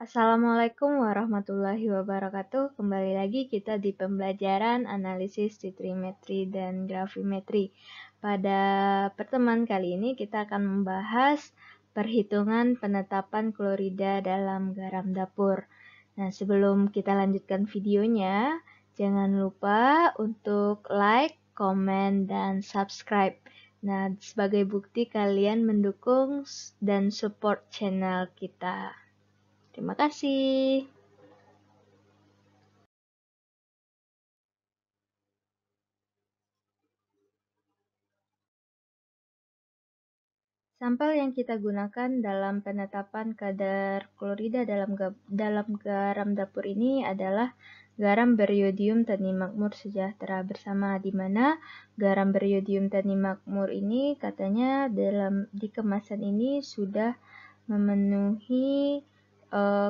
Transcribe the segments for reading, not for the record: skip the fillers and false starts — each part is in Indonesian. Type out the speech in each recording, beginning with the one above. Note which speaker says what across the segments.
Speaker 1: Assalamualaikum warahmatullahi wabarakatuh. Kembali lagi kita di pembelajaran analisis titrimetri dan gravimetri. Pada pertemuan kali ini kita akan membahas perhitungan penetapan klorida dalam garam dapur. Nah, sebelum kita lanjutkan videonya, jangan lupa untuk like, komen, dan subscribe. Nah, sebagai bukti kalian mendukung dan support channel kita. Terima kasih. Sampel yang kita gunakan dalam penetapan kadar klorida dalam garam dapur ini adalah garam beriodium tani makmur sejahtera bersama, di mana garam beriodium tani makmur ini katanya di kemasan ini sudah memenuhi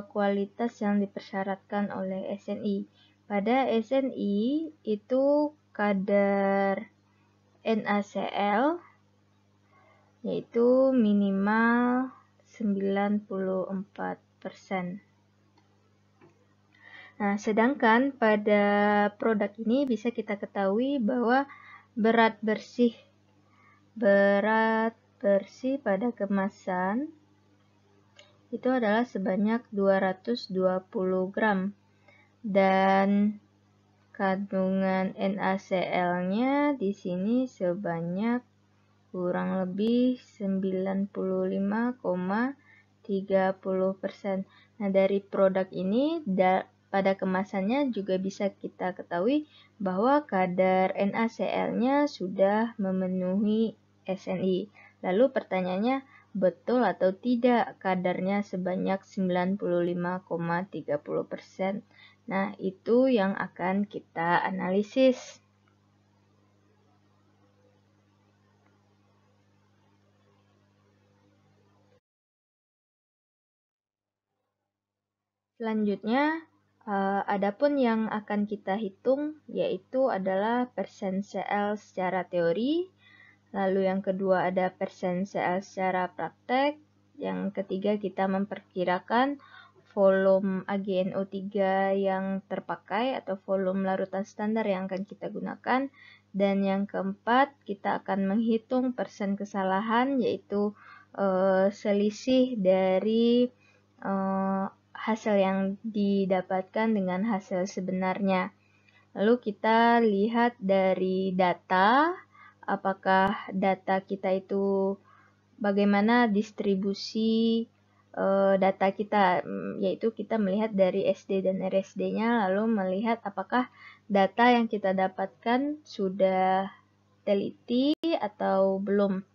Speaker 1: kualitas yang dipersyaratkan oleh SNI. Pada SNI itu kadar NaCl yaitu minimal 94%. Nah, sedangkan pada produk ini bisa kita ketahui bahwa berat bersih pada kemasan itu adalah sebanyak 220 gram dan kandungan NaCl-nya di sini sebanyak kurang lebih 95,30%. Nah, dari produk ini pada kemasannya juga bisa kita ketahui bahwa kadar NaCl-nya sudah memenuhi SNI. Lalu pertanyaannya, betul atau tidak kadarnya sebanyak 95,30%? Nah, itu yang akan kita analisis. Selanjutnya, adapun yang akan kita hitung yaitu adalah persen Cl secara teori, lalu yang kedua ada persen Cl secara praktek, yang ketiga kita memperkirakan volume AgNO3 yang terpakai atau volume larutan standar yang akan kita gunakan, dan yang keempat kita akan menghitung persen kesalahan yaitu selisih dari hasil yang didapatkan dengan hasil sebenarnya. Lalu kita lihat dari data, apakah data kita itu bagaimana distribusi data kita, yaitu kita melihat dari SD dan RSD-nya, lalu melihat apakah data yang kita dapatkan sudah teliti atau belum.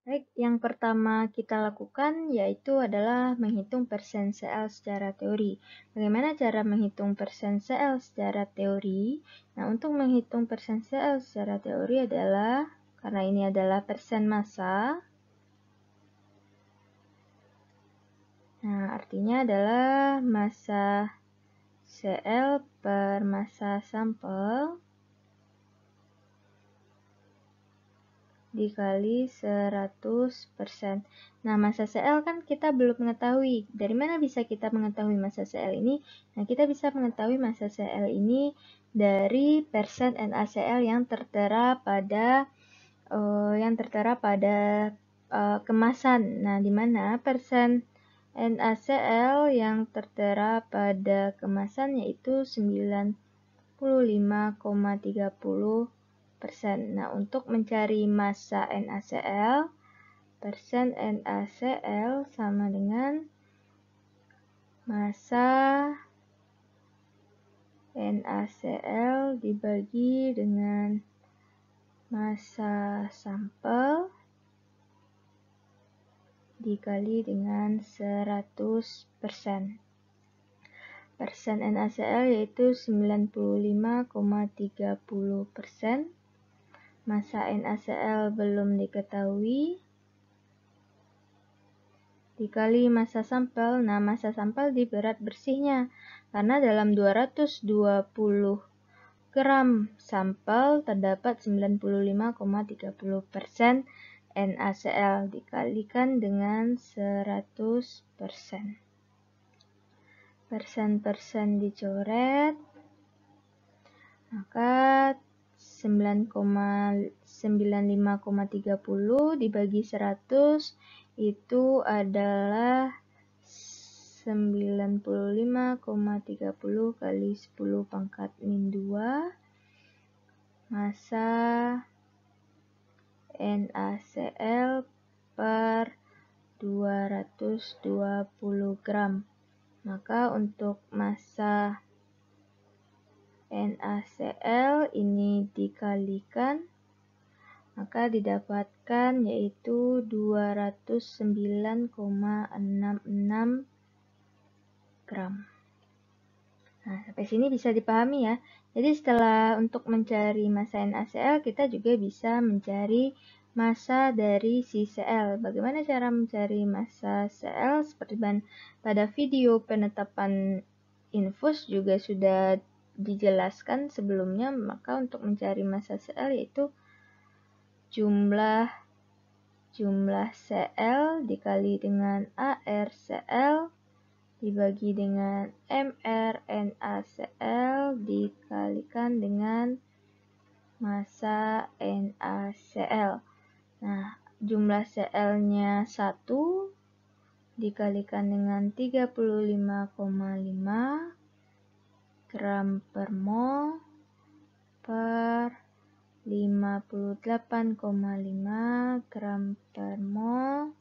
Speaker 1: Baik, yang pertama kita lakukan yaitu adalah menghitung persen Cl secara teori. Bagaimana cara menghitung persen Cl secara teori? Nah, untuk menghitung persen Cl secara teori adalah, karena ini adalah persen massa, nah artinya adalah massa Cl per massa sampel dikali 100%. Nah, massa Cl kan kita belum mengetahui. Dari mana bisa kita mengetahui massa Cl ini? Nah, kita bisa mengetahui massa Cl ini dari persen NaCl yang tertera pada kemasan. Nah, di mana persen NaCl yang tertera pada kemasan yaitu 95,30%. Nah, untuk mencari massa NaCl, persen NaCl sama dengan massa NaCl dibagi dengan massa sampel dikali dengan 100%. Persen NaCl yaitu 95,30%. Massa NaCl belum diketahui, dikali massa sampel. Nah, massa sampel di berat bersihnya, karena dalam 220 gram sampel terdapat 95,30% NaCl dikalikan dengan 100%. Persen dicoret, maka 95,30 dibagi 100 itu adalah 95,30 kali 10 pangkat min 2 massa NaCl per 220 gram. Maka untuk massa NaCl ini dikalikan, maka didapatkan yaitu 209,66 gram. Nah, sampai sini bisa dipahami ya. Jadi setelah untuk mencari massa NaCl, kita juga bisa mencari massa dari si Cl. Bagaimana cara mencari massa Cl? Seperti pada video penetapan infus juga sudah dijelaskan sebelumnya. Maka untuk mencari massa Cl yaitu jumlah Cl dikali dengan ArCl dibagi dengan mRNaCl dikalikan dengan massa NaCl. Nah, jumlah Cl-nya 1 dikalikan dengan 35,5 gram per mol per 58,5 gram per mol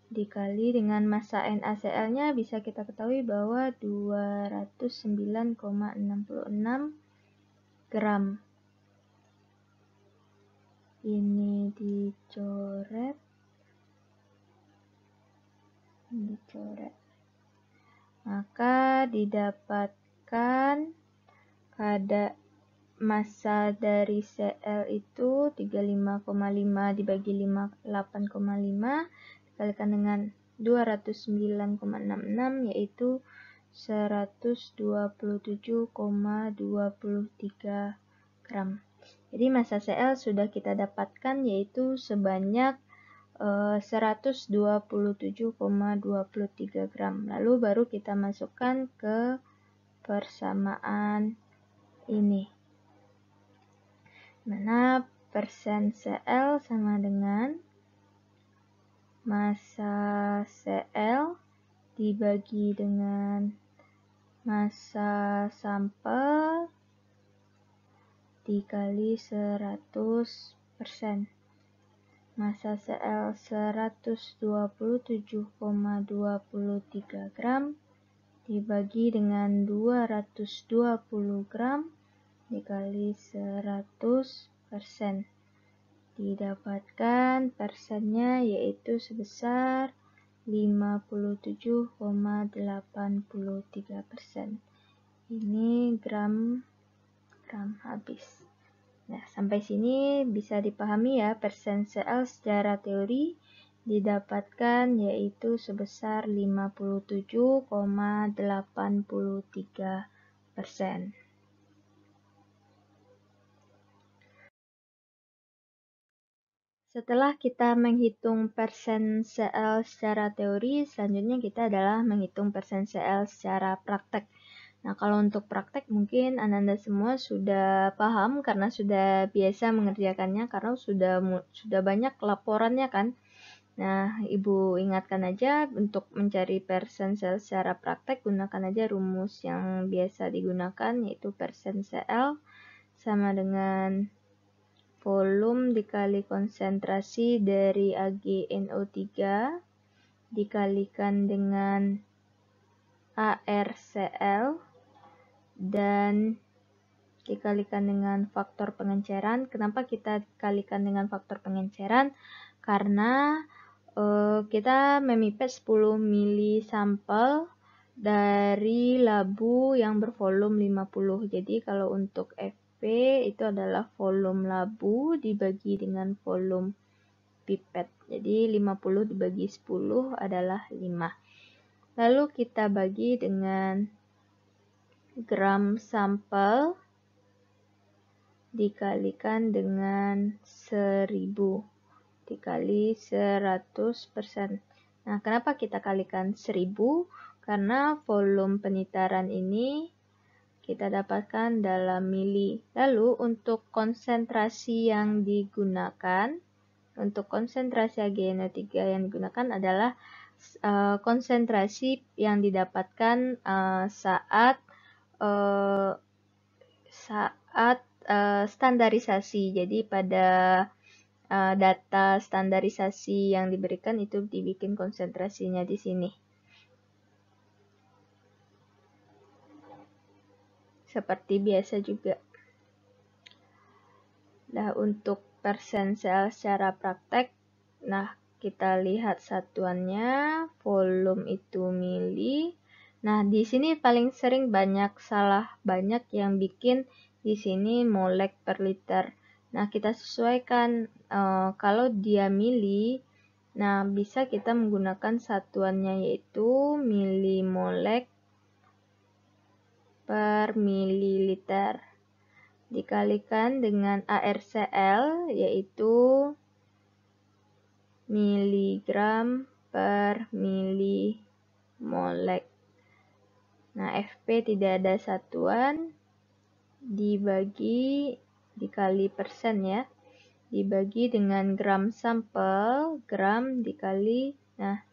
Speaker 1: dikali dengan massa NaCl-nya bisa kita ketahui bahwa 209,66 gram. Ini dicoret. Maka didapatkan pada massa dari Cl itu 35,5 dibagi 58,5 dikalikan dengan 209,66 yaitu 127,23 gram. Jadi massa Cl sudah kita dapatkan yaitu sebanyak 127,23 gram. Lalu baru kita masukkan ke persamaan ini. Mana persen Cl sama dengan massa Cl dibagi dengan massa sampel dikali 100%. Massa Cl 127,23 gram dibagi dengan 220 gram dikali 100%. Didapatkan persennya yaitu sebesar 57,83%. Ini gram habis. Nah, sampai sini bisa dipahami ya, persen Cl secara teori didapatkan yaitu sebesar 57,83%. Setelah kita menghitung persen Cl secara teori, selanjutnya kita adalah menghitung persen Cl secara praktek. Nah, kalau untuk praktek mungkin Anda semua sudah paham karena sudah biasa mengerjakannya karena sudah banyak laporannya kan. Nah, Ibu ingatkan aja untuk mencari persen Cl secara praktek gunakan aja rumus yang biasa digunakan yaitu persen Cl sama dengan volume dikali konsentrasi dari AgNO3 dikalikan dengan ArCl dan dikalikan dengan faktor pengenceran. Kenapa kita kalikan dengan faktor pengenceran? Karena kita memipet 10 mili sampel dari labu yang bervolume 50. Jadi kalau untuk Fp itu adalah volume labu dibagi dengan volume pipet. Jadi 50 dibagi 10 adalah 5. Lalu kita bagi dengan gram sampel dikalikan dengan 1000. dikali 100%. Nah, kenapa kita kalikan 1000? Karena volume penitaran ini kita dapatkan dalam mili. Lalu untuk konsentrasi yang digunakan, untuk konsentrasi AgNO3 yang digunakan adalah konsentrasi yang didapatkan saat standarisasi. Jadi pada data standarisasi yang diberikan itu dibikin konsentrasinya di sini. Seperti biasa juga. Nah, untuk persen sel secara praktek, nah kita lihat satuannya, volume itu mili. Nah, di sini paling sering banyak yang bikin di sini molek per liter. Nah, kita sesuaikan kalau dia mili, nah bisa kita menggunakan satuannya yaitu milimolek per mililiter dikalikan dengan ARCL yaitu miligram per milimolek. Nah, FP tidak ada satuan, dikali persen ya, dibagi dengan gram sampel, gram dikali 1000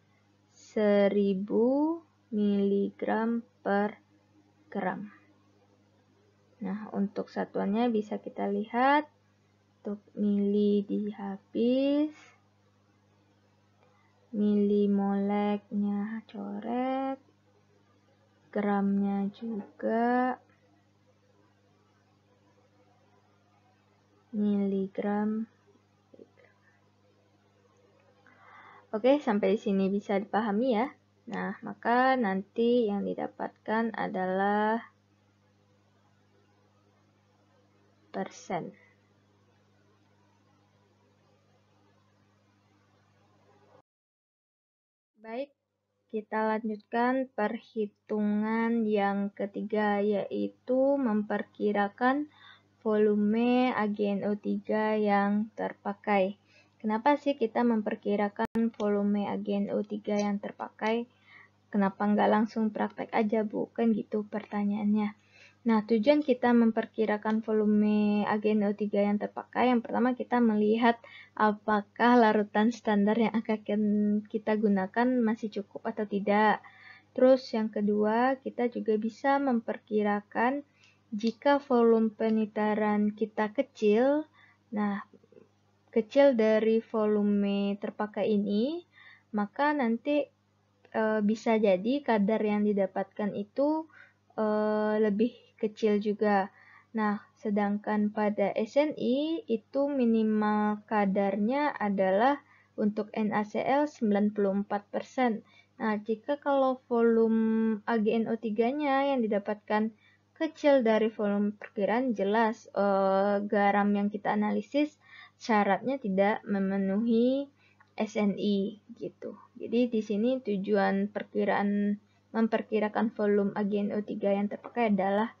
Speaker 1: miligram per gram. Nah, untuk satuannya bisa kita lihat, untuk mili dihabis, milimoleknya coret, gramnya juga, miligram. Oke, sampai sini bisa dipahami ya. Nah, maka nanti yang didapatkan adalah persen. Baik, kita lanjutkan perhitungan yang ketiga, yaitu memperkirakan volume AgNO3 yang terpakai. Kenapa sih kita memperkirakan volume AgNO3 yang terpakai? Kenapa nggak langsung praktek aja, Bu? Kan gitu pertanyaannya. Nah, tujuan kita memperkirakan volume AgNO3 yang terpakai, yang pertama kita melihat apakah larutan standar yang akan kita gunakan masih cukup atau tidak. Terus yang kedua, kita juga bisa memperkirakan jika volume penitaran kita kecil, nah kecil dari volume terpakai ini, maka nanti bisa jadi kadar yang didapatkan itu lebih kecil juga. Nah, sedangkan pada SNI itu minimal kadarnya adalah untuk NaCl 94%. Nah, jika kalau volume AgNO3-nya yang didapatkan kecil dari volume perkiraan, jelas garam yang kita analisis syaratnya tidak memenuhi SNI gitu. Jadi di sini tujuan memperkirakan volume AgNO3 yang terpakai adalah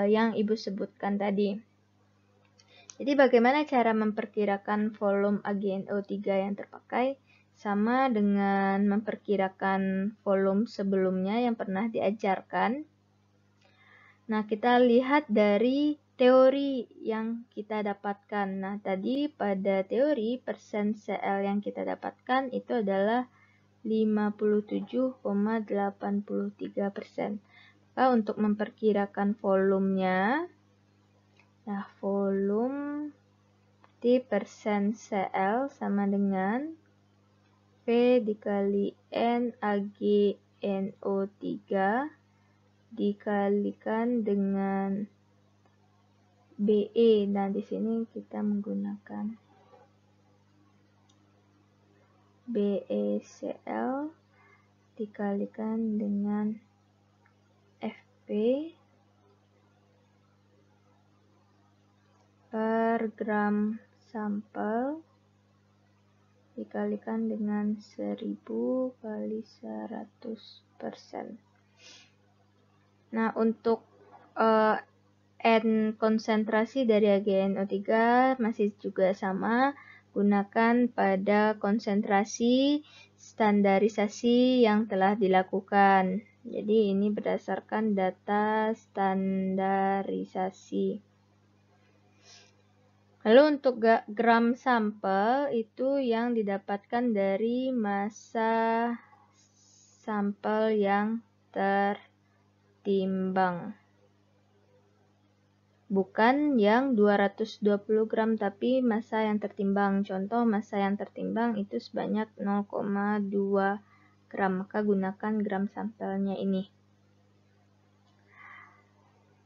Speaker 1: yang Ibu sebutkan tadi. Jadi bagaimana cara memperkirakan volume AgNO3 yang terpakai? Sama dengan memperkirakan volume sebelumnya yang pernah diajarkan. Nah, kita lihat dari teori yang kita dapatkan. Nah, tadi pada teori persen Cl yang kita dapatkan itu adalah 57,83%. Maka untuk memperkirakan volumenya, nah volume di persen Cl sama dengan V dikali N AgNO3 dikalikan dengan BE. Nah, di sini kita menggunakan BeCl dikalikan dengan Fp per gram sampel dikalikan dengan 1000 kali 100%. Nah, untuk N konsentrasi dari AgNO3 masih juga sama, gunakan pada konsentrasi standarisasi yang telah dilakukan. Jadi ini berdasarkan data standarisasi. Lalu untuk gram sampel itu yang didapatkan dari massa sampel yang tertimbang. Bukan yang 220 gram tapi massa yang tertimbang. Contoh massa yang tertimbang itu sebanyak 0,2 gram. Maka gunakan gram sampelnya ini.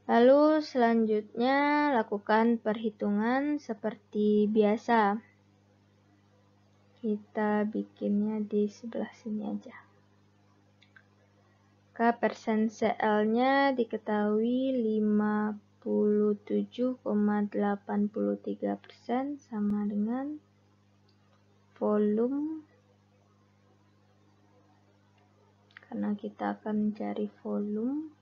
Speaker 1: Lalu selanjutnya lakukan perhitungan seperti biasa. Kita bikinnya di sebelah sini aja. Maka persen Cl-nya diketahui 57,83% sama dengan volume. Karena kita akan mencari volume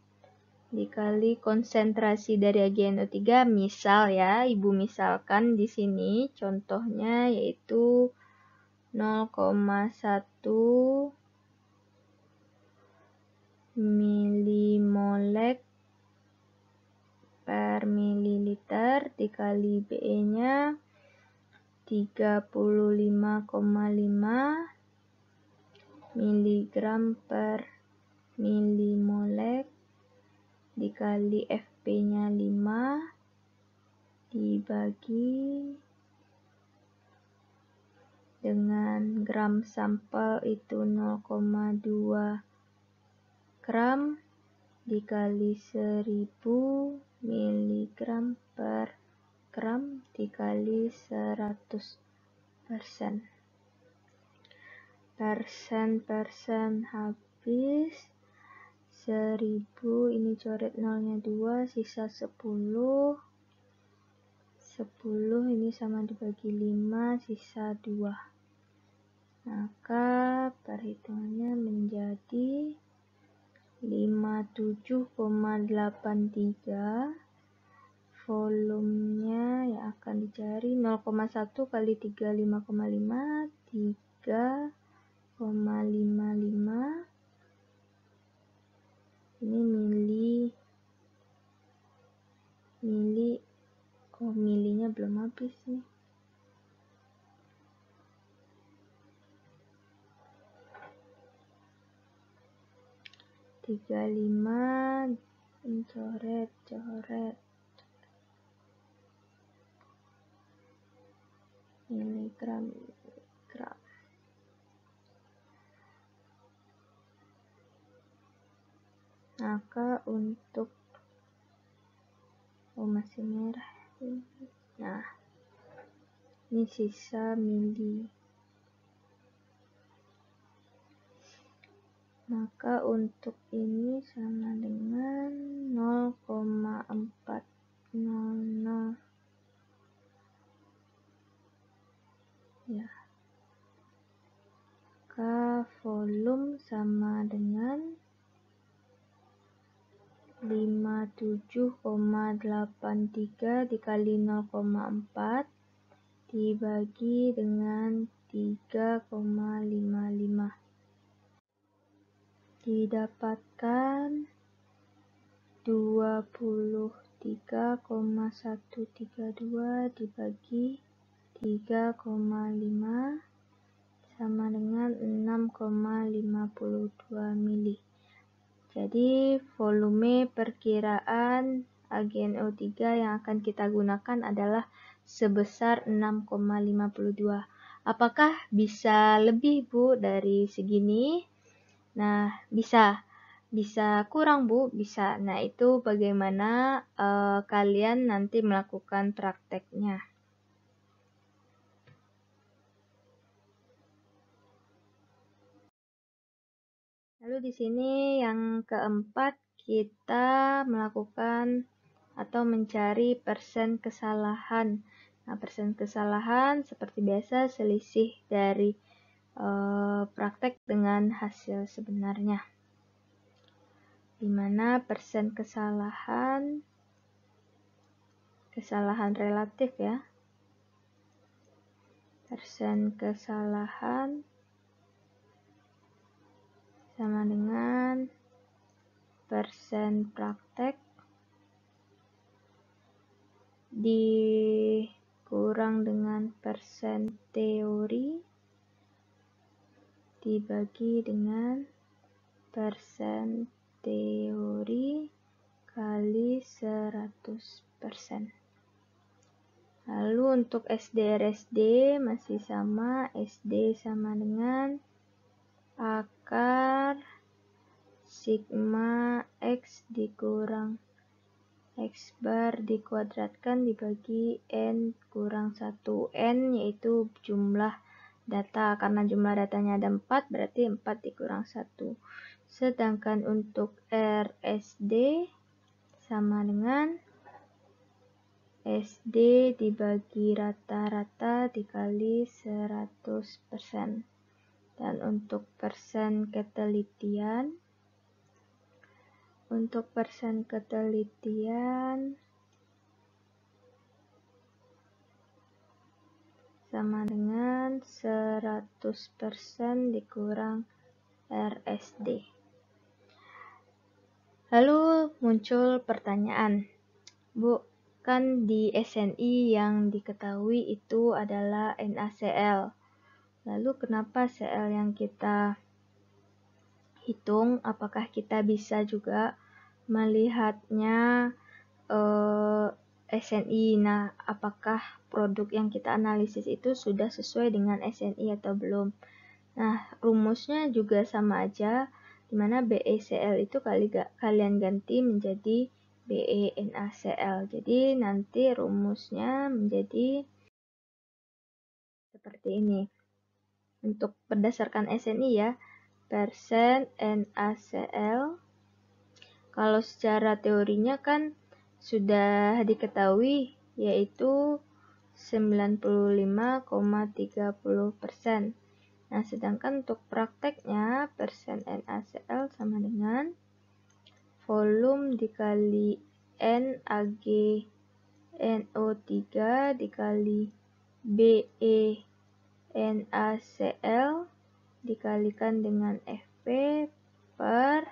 Speaker 1: dikali konsentrasi dari AgNO3, misal ya, Ibu misalkan di sini contohnya yaitu 0,1 milimolek per mililiter dikali Be-nya 35,5 miligram per milimolek dikali Fp-nya 5 dibagi dengan gram sampel itu 0,2 gram dikali 1000 miligram per gram dikali 100%. Persen habis 1000, ini coret nolnya 2, sisa 10. 10 ini sama dibagi 5, sisa 2. Maka perhitungannya menjadi 57,83. Volumenya yang akan dicari 0,1 kali 35,5, 3,55. Ini milinya belum habis nih. 35 coret miligram. Maka untuk masih merah. Nah, ini sisa mili. Maka untuk ini sama dengan 0,400 ya. Maka volume sama dengan 57,83 dikali 0,4 dibagi dengan 3,55. Didapatkan 23,132 dibagi 3,5 sama dengan 6,52 mili. Jadi volume perkiraan AgNO3 yang akan kita gunakan adalah sebesar 6,52. Apakah bisa lebih, Bu, dari segini? Nah, bisa kurang, Bu, bisa. Nah, itu bagaimana kalian nanti melakukan prakteknya. Lalu di sini yang keempat kita melakukan atau mencari persen kesalahan. Nah, persen kesalahan seperti biasa selisih dari praktek dengan hasil sebenarnya. Di mana persen kesalahan relatif ya. persen kesalahan sama dengan persen praktek dikurang dengan persen teori dibagi dengan persen teori kali 100%. Lalu untuk SD/RSD masih sama, SD sama dengan akar sigma X dikurang X bar dikuadratkan dibagi N kurang 1. N yaitu jumlah data, karena jumlah datanya ada 4, berarti 4 dikurang 1. Sedangkan untuk RSD sama dengan SD dibagi rata-rata dikali 100%. Dan untuk persen ketelitian, sama dengan 100% dikurang RSD. Lalu muncul pertanyaan, Bu, kan di SNI yang diketahui itu adalah NaCl. Lalu kenapa Cl yang kita hitung, apakah kita bisa juga melihatnya SNI? Nah, apakah produk yang kita analisis itu sudah sesuai dengan SNI atau belum? Nah, rumusnya juga sama aja, dimana BeCl itu kalian ganti menjadi BeNaCl. Jadi nanti rumusnya menjadi seperti ini. Untuk berdasarkan SNI ya, persen NaCl. Kalau secara teorinya kan sudah diketahui, yaitu 95,30%. Nah, sedangkan untuk prakteknya persen NaCl sama dengan volume dikali NaGNO3 dikali BeNaCl dikalikan dengan Fp per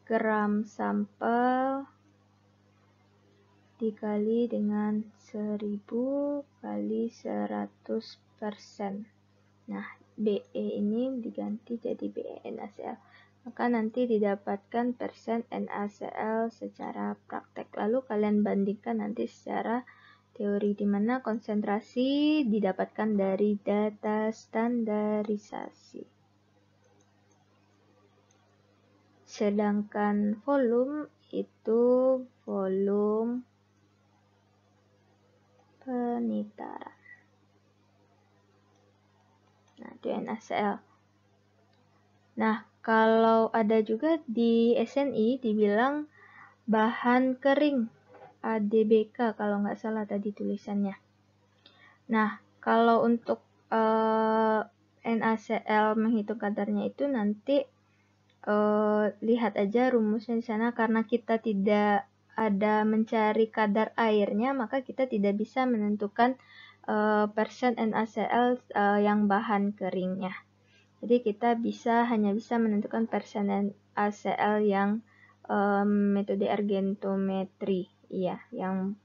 Speaker 1: gram sampel dikali dengan 1000 kali 100%. Nah, Be ini diganti jadi BeNaCl. Maka nanti didapatkan persen NaCl secara praktek. Lalu kalian bandingkan nanti secara teori, di mana konsentrasi didapatkan dari data standarisasi. Sedangkan volume itu volume penitaran. Nah, itu NaCl. Nah, kalau ada juga di SNI dibilang bahan kering, ADBK kalau nggak salah tadi tulisannya. Nah, kalau untuk NaCl menghitung kadarnya itu nanti lihat aja rumusnya di sana, karena kita tidak ada mencari kadar airnya, maka kita tidak bisa menentukan persen NaCl yang bahan keringnya. Jadi kita hanya bisa menentukan persen NaCl yang metode argentometri, iya, yang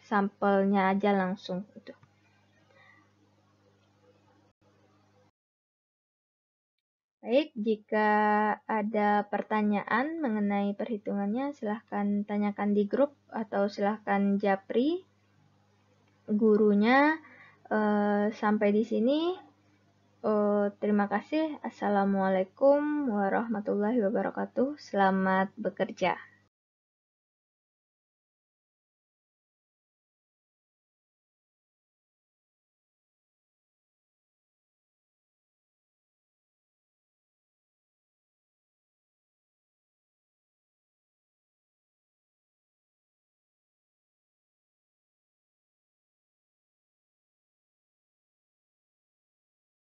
Speaker 1: sampelnya aja langsung itu. Baik, jika ada pertanyaan mengenai perhitungannya, silahkan tanyakan di grup atau silahkan japri gurunya. Sampai di sini. Terima kasih. Assalamualaikum warahmatullahi wabarakatuh. Selamat bekerja.